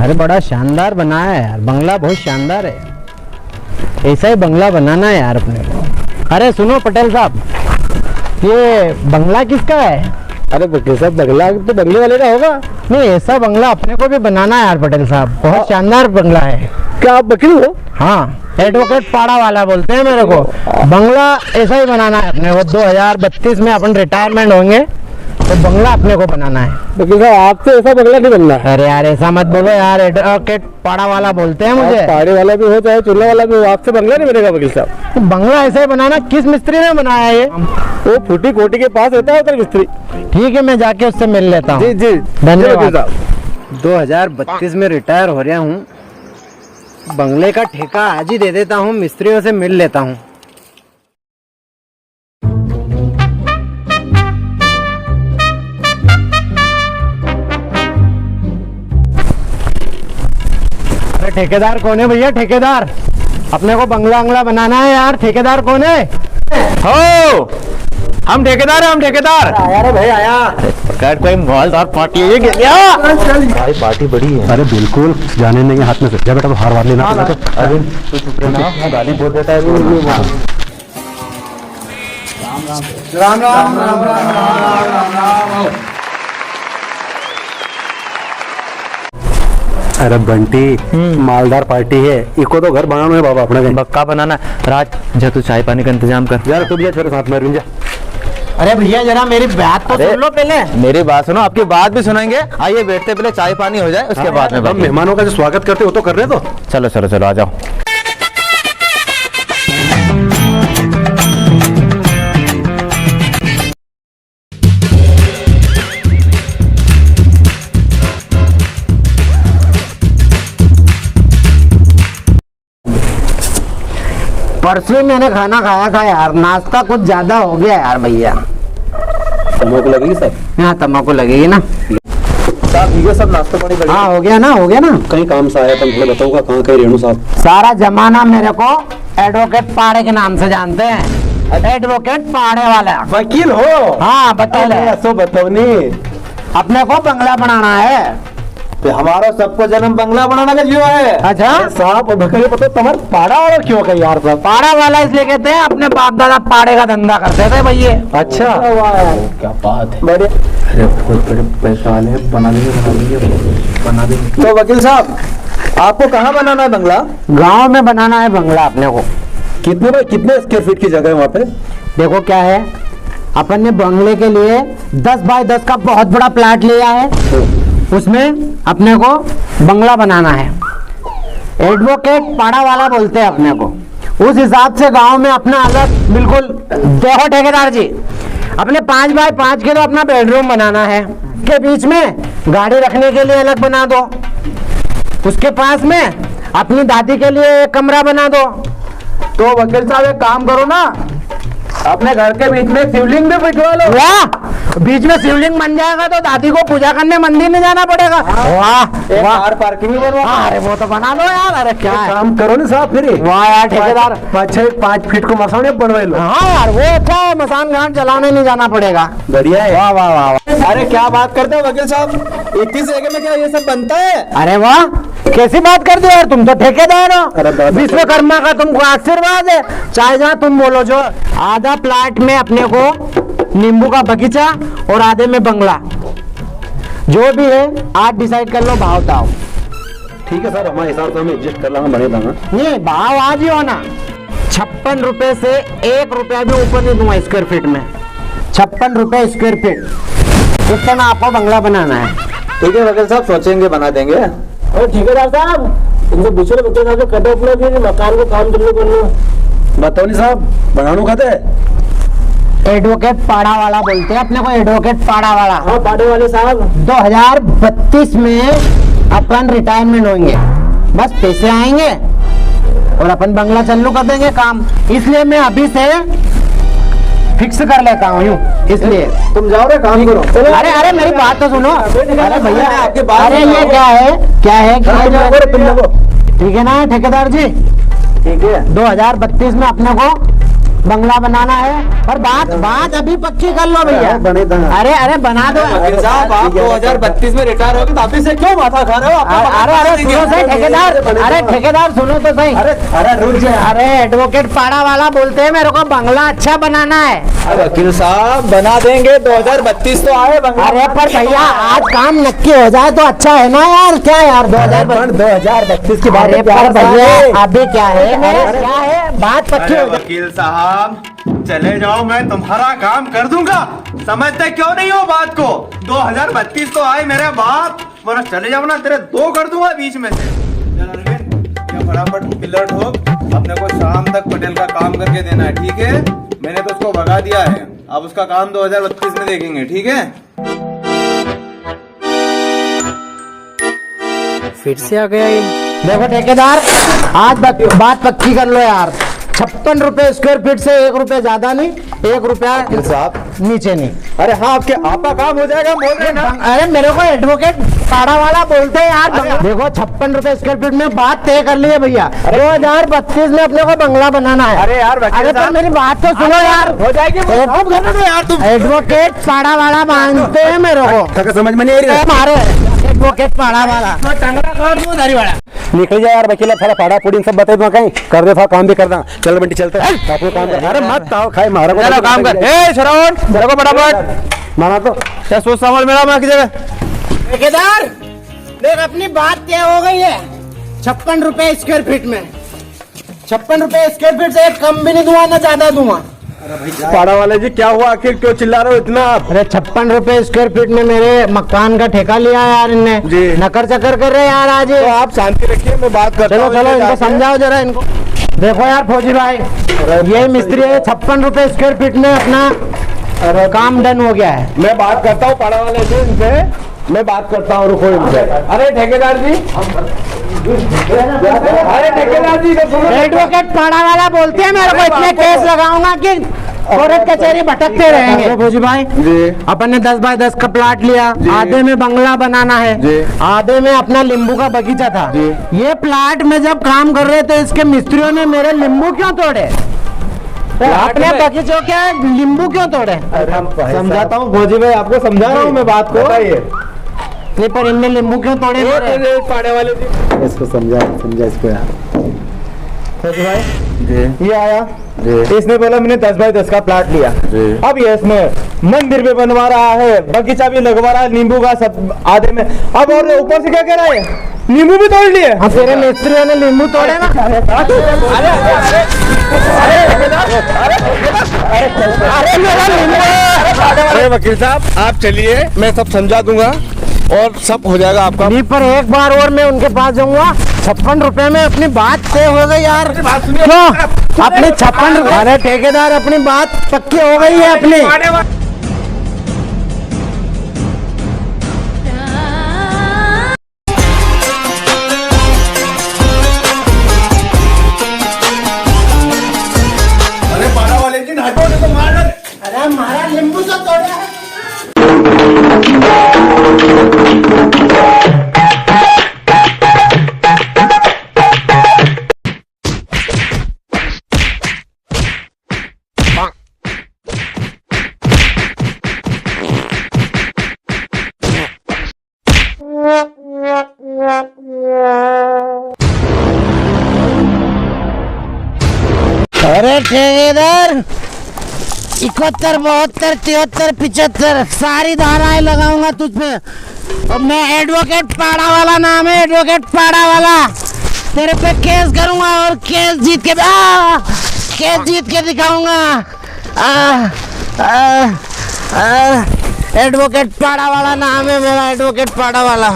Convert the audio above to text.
अरे बड़ा शानदार बना है यार, बंगला बहुत शानदार है। ऐसा ही बंगला बनाना है यार अपने को। अरे सुनो पटेल साहब, ये बंगला किसका है? अरे वकील साहब, बंगला तो बंगले वाले का होगा। नहीं, ऐसा बंगला अपने को भी बनाना है यार पटेल साहब, बहुत शानदार बंगला है। क्या आप वकील हो? हाँ, एडवोकेट पाड़ा वाला बोलते हैं मेरे को। बंगला ऐसा ही बनाना है अपने को। 2032 में अपन रिटायरमेंट होंगे तो बंगला अपने को बनाना है। वकील साहब, आपसे ऐसा बंगला नहीं बनना। अरे यार ऐसा मत बोलो यार, एडवोकेट पाड़ा वाला बोलते हैं मुझे। पहाड़ी वाला भी हो चाहे चूल्हा वाला भी हो, आपसे बंगला नहीं बनेगा वकील साहब। तो बंगला ऐसा ही बनाना। किस मिस्त्री ने बनाया है ये? वो फूटी कोटी के पास रहता है उधर मिस्त्री। ठीक है, मैं जाके उससे मिल लेता हूँ। जी जी, धन्यवाद। 2032 में रिटायर हो रहा हूँ, बंगले का ठेका आज ही दे देता हूँ, मिस्त्रियों से मिल लेता हूँ। अरे ठेकेदार कौन है भैया? ठेकेदार, अपने को बंगला बंगला बनाना है यार। ठेकेदार कौन है? हो, हम ठेकेदार हैं, हम ठेकेदार। आया रे भाई आया। कैट कोई मालदार पार्टी है ये क्या? भाई पार्टी बड़ी है। अरे बिल्कुल, जाने नहीं हाथ में से। जा बेटा, तो हार वार लेना। अरे तू चुप रहना, गाली बोल देता है। राम राम राम राम। अरे बंटी, मालदार पार्टी है, इको तो घर बनाना है बाबा अपने। बक्का बनाना। राज जा, तू चाय पानी का इंतजाम कर। यार तू भी छोरे साथ में जा। अरे भैया जरा मेरी बात तो सुन लो पहले। मेरी बात सुनो, आपकी बात भी सुनेंगे। आइए बैठते, पहले चाय पानी हो जाए, उसके बाद में हम मेहमानों का जो स्वागत करते हो तो कर रहे तो। चलो चलो चलो, आ जाओ। परसों मैंने खाना खाया था यार, नाश्ता कुछ ज्यादा हो गया यार भैया। तम्बाकू लगेगी सर? हाँ तम्बाकू लगेगी ना। साहब ठीक है, सब नाश्ता पानी बढ़िया। हाँ हो गया ना, हो गया ना। कहीं काम से आया था, थोड़ा बताऊंगा कहाँ कहीं रेणु साहब। सारा जमाना मेरे को एडवोकेट पाड़े के नाम से जानते हैं। एडवोकेट पाड़े वाला वकील हो? हाँ बताइए। सो बताओ नहीं, अपने को बंगला बनाना है। तो हमारा सबको जन्म बंगला बनाने का जीवा है। अच्छा साहब बकरे पता तुम्हारे पाड़ा वाला क्यों कहीं यार साहब? पाड़ा वाला इसलिए कहते हैं, अपने बाप दादा पाड़े का धंधा करते थे भैया। अच्छा, क्या बात है। बड़े, अरे बहुत बड़े पैसा वाले हैं, बना देंगे। तो वकील साहब, आपको कहाँ बनाना है बंगला? गांव में बनाना है बंगला अपने को। कितने बाय कितने स्क्वायर फीट की जगह है वहाँ पे? देखो क्या है, अपन ने बंगले के लिए 10 बाय 10 का बहुत बड़ा प्लाट लिया है, उसमें अपने को बंगला बनाना है। एडवोकेट पाड़ा वाला बोलते हैं अपने को। उस हिसाब से गांव में अपना अलग बिल्कुल। देखो ठेकेदार जी, अपने 5 बाय 5 के लिए अपना बेडरूम बनाना है, के बीच में गाड़ी रखने के लिए अलग बना दो, उसके पास में अपनी दादी के लिए एक कमरा बना दो। तो वकील साहब एक काम करो ना, अपने घर के बीच में शिवलिंग भी बिठवा लो। वाह, बीच में शिवलिंग बन जाएगा तो दादी को पूजा करने मंदिर में जाना पड़ेगा। वाह कार पार्किंग भी बनवा। अरे वो तो बना लो यार। अरे क्या है? काम करो ना साहब फिर। वाह यार ठेकेदार, 5 फीट को मसाने बनवा लो। हाँ यार वो अच्छा है, मसान घाट चलाने नहीं जाना पड़ेगा। बढ़िया है। वाह वाह वाह। अरे क्या बात करते हो वकील साहब, 21 एकड़ में क्या ये सब बनता है? अरे वाह, कैसी बात करते हो यार, तुम तो ठेकेदार अरे हो। बात- विश्वकर्मा का तुमको आशीर्वाद है। चाहे जहाँ तुम बोलो, जो आधा प्लाट में अपने को नींबू का बगीचा और आधे में बंगला, जो भी है आज डिसाइड कर लो, भाव ताओ। ठीक है सर, हमारे हिसाब से हम एडजस्ट कर लेंगे, बने देंगे। नहीं भाव आज ही होना। 56 रुपए से 1 रुपया भी ऊपर नहीं दूंगा स्क्वायर फीट में। 56 रुपए स्क्वायर फीट, उस समय आपको बंगला बनाना है। ठीक है वकील साहब, सोचेंगे बना देंगे। और ठेकेदार साहब, इनसे दूसरे बच्चे साहब कटे अपने भी मकान को काम करने करना। बताओ नहीं साहब, बनानो खाते? एडवोकेट पाड़ा वाला बोलते हैं अपने को, एडवोकेट पाड़ा वाला। हाँ पाड़े वाले साहब। 2032 में अपन रिटायरमेंट होंगे, बस पैसे आएंगे और अपन बंगला चालू कर देंगे काम। इसलिए मैं अभी से फिक्स कर लेता हूँ यूँ, इसलिए। तुम जाओ रे, काम करो। अरे अरे मेरी बात तो सुनो। अरे भैया, आपकी बात अरे ये क्या है, क्या है, तुम लोगो। ठीक है ना ठेकेदार जी? ठीक है। 2032 में अपने को बंगला बनाना है, पर बात अभी पक्की कर लो भैया। अरे बना दो। वकील साहब आप 2032 में रिटायर होगे तो अभी से क्यों माथा खा रहे हो? अरे सुनो सही ठेकेदार, अरे ठेकेदार सुनो तो सही। अरे रुक जाए। अरे एडवोकेट पाड़ा वाला बोलते हैं मेरे को बंगला अच्छा बनाना है। वकील साहब बना देंगे, 2032 तो आए बंगला। अरे पर भैया आज काम नक्की हो जाए तो अच्छा है ना यार। क्या यार 2032 की बात अरे पर भैया अभी क्या है, क्या है बात पक्की हो जाए। वकील साहब चले जाओ, मैं तुम्हारा काम कर दूंगा। समझते क्यों नहीं हो बात को? 2032 तो आए मेरे बाप, वरना चले जाओ ना, तेरे दो कर दूंगा बीच में से। चल अरविंद, क्या फटाफट पिलर ठोक, अपने को शाम तक पटेल का काम करके देना है, ठीक है? मैंने तो उसको भगा दिया है, अब उसका काम 2032 में देखेंगे, ठीक है? फिर से आ गया ये। देखो ठेकेदार आज बात पक्की कर लो यार। 56 रुपए स्क्वायर फीट से 1 रुपया ज्यादा नहीं, 1 रुपया साहब नीचे नहीं। अरे हाँ आपका काम हो जाएगा, बोल रहे ना। अरे मेरे को एडवोकेट पाड़ा वाला बोलते हैं यार। देखो 56 रुपए स्क्वायर फीट में बात तय कर ली है भैया। 2032 में अपने को बंगला बनाना है। अरे यार अरे तो मेरी बात तो सुनो यार। हो जाएगी यार। तुम एडवोकेट पाड़ा वाला मानते हैं मेरे को, समझ में नहीं आ रही। हमारे एडवोकेट पाड़ा वाला वाला निकल जाए यार वकील, थोड़ा फाड़ा पुड़ी सब बता दो, कहीं कर दे, थोड़ा काम भी करना। चल बंटी चलते हैं, काम कर। अरे मत आओ खाए मारा को, चलो काम कर। ए श्रवण मेरे को फटाफट मारा तो क्या सोच समझ मेरा मैं की जगह। ठेकेदार देख अपनी बात तय हो गई है। 56 रुपए स्क्वायर फीट में, 56 रुपए स्क्वायर फीट से एक कम भी नहीं दूंगा ना ज्यादा दूंगा। पाड़ा वाले जी क्या हुआ, आखिर क्यों चिल्ला रहे हो इतना आप? अरे 56 रुपए स्क्वायर फीट में मेरे मकान का ठेका लिया यार इनने जी। नकर चक्कर कर रहे यार आज। तो आप शांति रखिए, मैं बात करता हूं। चलो इनको समझाओ जरा इनको। देखो यार फौजी भाई, ये मिस्त्री है, 56 रुपए स्क्वायर फीट में अपना काम डन हो गया है। मैं बात करता हूँ पाड़ा वाले जी इनसे, मैं बात करता हूँ, रुको इनसे। अरे ठेकेदार जी, अरे ठेकेदार जी एडवोकेट पाड़ा वाला बोलते हैं मेरे को इतने केस लगाऊंगा कि कोर्ट कचहरी भटकते रहेंगे। फौजी भाई अपन ने 10 बाय 10 का प्लाट लिया, आधे में बंगला बनाना है, आधे में अपना नींबू का बगीचा था। ये प्लाट में जब काम कर रहे थे इसके मिस्त्रियों ने मेरे नींबू क्यों तोड़े? अपने बगीचों के नींबू क्यों तोड़े? समझाता हूँ फौजी भाई, आपको समझा रहा हूँ मैं बात को। नहीं पर इनने नींबू क्यों तोड़े? पाड़े वाले जी इसको समझा इसको यार। फौजी भाई ये आया, इसने बोला मैंने 10 बाय 10 का प्लाट लिया। अब ये इसमें मंदिर भी बनवा रहा है, बगीचा भी लगवा रहा है, नींबू का सब आधे में। अब और ऊपर से क्या कह रहा है, नींबू भी तोड़ लिए। हाँ तेरे मिस्त्रियों ने नींबू तोड़े ना। अरे वकील साहब आप चलिए, मैं सब समझा दूंगा और सब हो जाएगा आपका। नहीं पर एक बार और मैं उनके पास जाऊंगा। 56 रुपए में अपनी बात तय हो गई यार। क्यों अपने 56 रुपए? अरे ठेकेदार अपनी बात पक्की हो गई है अपनी। अरे पाड़ा वाले जी हटो, नहीं तो मार। अरे हमारा नींबू तो तोड़ा है। अरे ठेकेदार 71, 72, 73, 75 सारी धाराएं लगाऊंगा तुझ पे। और मैं एडवोकेट पाड़ा वाला, नाम है एडवोकेट पाड़ा वाला। तेरे पे केस करूंगा और केस जीत के दिखाऊंगा। एडवोकेट पाड़ा वाला नाम है मेरा, एडवोकेट पाड़ा वाला।